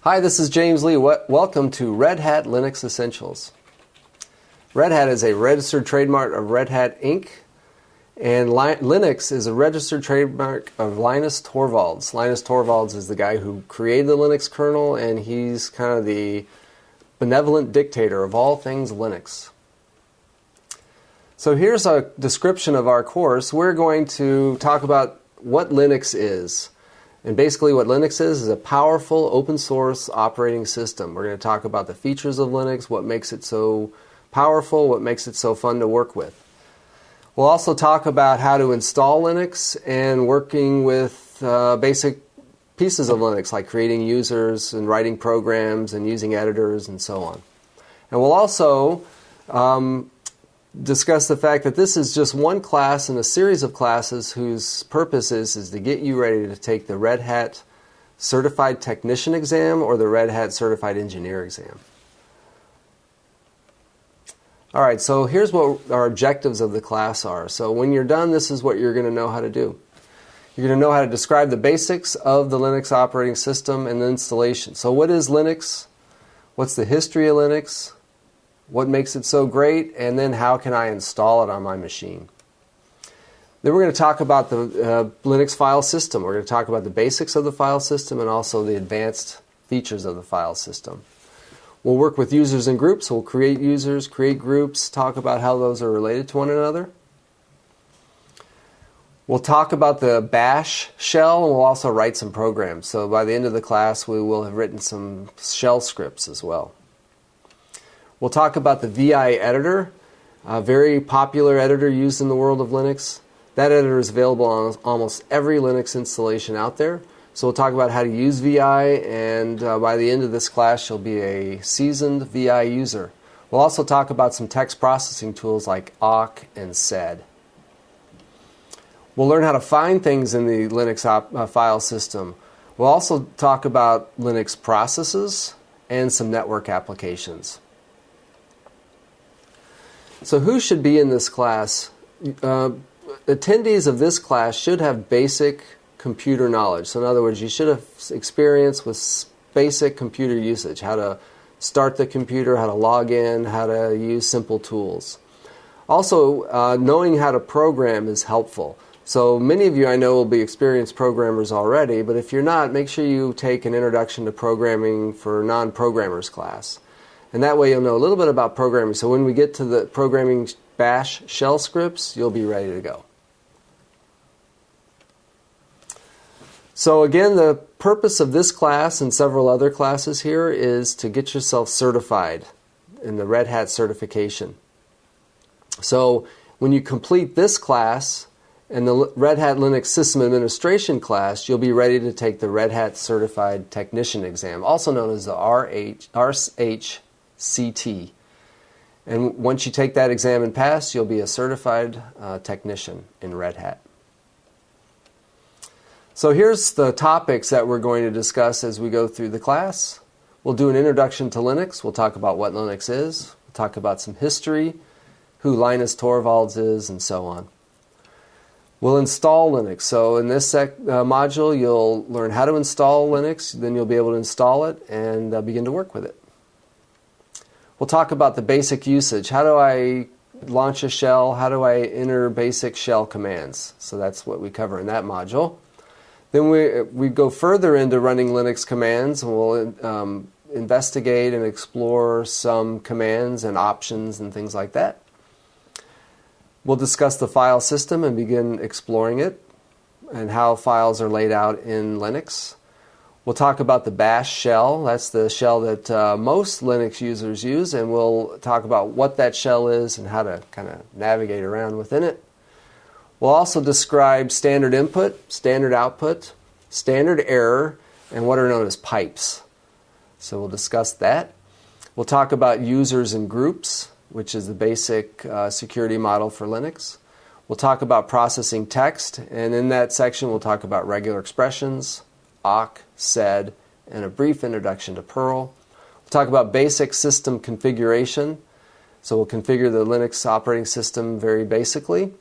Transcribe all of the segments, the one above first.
Hi, this is James Lee. Welcome to Red Hat Linux Essentials. Red Hat is a registered trademark of Red Hat Inc. And Linux is a registered trademark of Linus Torvalds. Linus Torvalds is the guy who created the Linux kernel, and he's kind of the benevolent dictator of all things Linux. So here's a description of our course. We're going to talk about what Linux is. And basically what Linux is a powerful open source operating system. We're going to talk about the features of Linux, what makes it so powerful, what makes it so fun to work with. We'll also talk about how to install Linux and working with basic pieces of Linux, like creating users and writing programs and using editors and so on. And we'll also discuss the fact that this is just one class in a series of classes whose purpose is to get you ready to take the Red Hat Certified Technician exam or the Red Hat Certified Engineer exam. Alright, so here's what our objectives of the class are. So when you're done, this is what you're going to know how to do. You're going to know how to describe the basics of the Linux operating system and the installation. So what is Linux? What's the history of Linux? What makes it so great, and then how can I install it on my machine? Then we're going to talk about the Linux file system. We're going to talk about the basics of the file system and also the advanced features of the file system. We'll work with users and groups. We'll create users, create groups, talk about how those are related to one another. We'll talk about the bash shell, and we'll also write some programs. So by the end of the class, we will have written some shell scripts as well. We'll talk about the VI editor, a very popular editor used in the world of Linux. That editor is available on almost every Linux installation out there. So we'll talk about how to use VI, and by the end of this class, you'll be a seasoned VI user. We'll also talk about some text processing tools like awk and sed. We'll learn how to find things in the Linux file system. We'll also talk about Linux processes and some network applications. So who should be in this class? Attendees of this class should have basic computer knowledge. So in other words, you should have experience with basic computer usage, how to start the computer, how to log in, how to use simple tools. Also, knowing how to program is helpful. So many of you I know will be experienced programmers already, but if you're not, make sure you take an Introduction to Programming for Non-Programmers class. And that way you'll know a little bit about programming. So when we get to the programming bash shell scripts, you'll be ready to go. So again, the purpose of this class and several other classes here is to get yourself certified in the Red Hat certification. So when you complete this class and the Red Hat Linux System Administration class, you'll be ready to take the Red Hat Certified Technician exam, also known as the RHCT. And once you take that exam and pass, you'll be a certified technician in Red Hat. So here's the topics that we're going to discuss as we go through the class. We'll do an introduction to Linux. We'll talk about what Linux is. We'll talk about some history, who Linus Torvalds is, and so on. We'll install Linux. So in this module, you'll learn how to install Linux. Then you'll be able to install it and begin to work with it. We'll talk about the basic usage. How do I launch a shell? How do I enter basic shell commands? So that's what we cover in that module. Then we go further into running Linux commands, and we'll investigate and explore some commands and options and things like that. We'll discuss the file system and begin exploring it and how files are laid out in Linux. We'll talk about the bash shell. That's the shell that most Linux users use, and we'll talk about what that shell is and how to kind of navigate around within it. We'll also describe standard input, standard output, standard error, and what are known as pipes. So we'll discuss that. We'll talk about users and groups, which is the basic security model for Linux. We'll talk about processing text, and in that section we'll talk about regular expressions, awk, sed, and a brief introduction to Perl. We'll talk about basic system configuration. So we'll configure the Linux operating system very basically.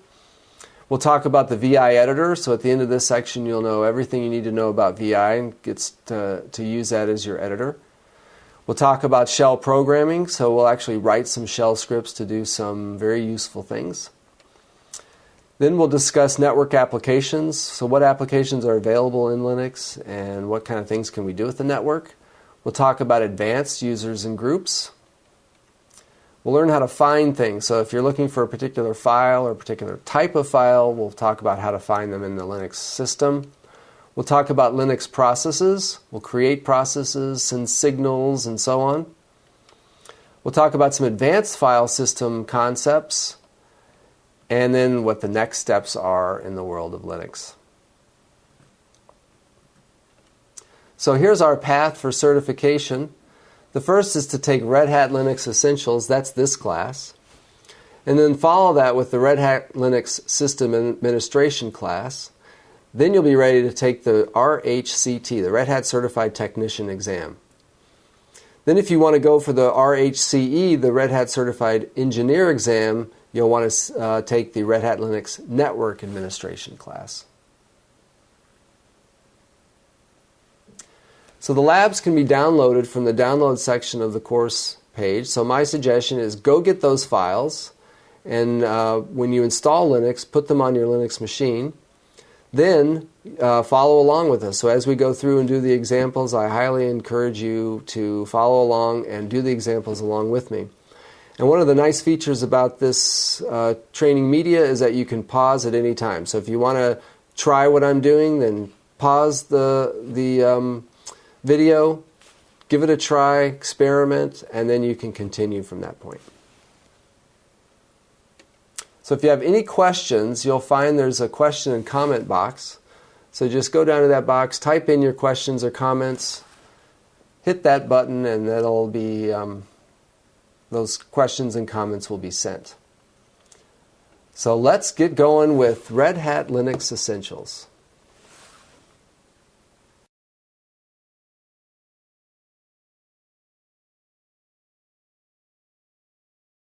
We'll talk about the VI editor, so at the end of this section you'll know everything you need to know about VI and gets to use that as your editor. We'll talk about shell programming, so we'll actually write some shell scripts to do some very useful things. Then we'll discuss network applications, so what applications are available in Linux and what kind of things can we do with the network. We'll talk about advanced users and groups. We'll learn how to find things. So if you're looking for a particular file or a particular type of file, we'll talk about how to find them in the Linux system. We'll talk about Linux processes. We'll create processes, send signals, and so on. We'll talk about some advanced file system concepts, and then what the next steps are in the world of Linux. So here's our path for certification. The first is to take Red Hat Linux Essentials, that's this class, and then follow that with the Red Hat Linux System Administration class. Then you'll be ready to take the RHCT, the Red Hat Certified Technician exam. Then if you want to go for the RHCE, the Red Hat Certified Engineer exam, you'll want to take the Red Hat Linux Network Administration class. So the labs can be downloaded from the download section of the course page. So my suggestion is go get those files, and when you install Linux, put them on your Linux machine. Then follow along with us. So as we go through and do the examples, I highly encourage you to follow along and do the examples along with me. And one of the nice features about this training media is that you can pause at any time. So if you want to try what I'm doing, then pause the video, give it a try, experiment, and then you can continue from that point. So if you have any questions, you'll find there's a question and comment box. So just go down to that box, type in your questions or comments, hit that button, and that'll be those questions and comments will be sent. So let's get going with Red Hat Linux Essentials.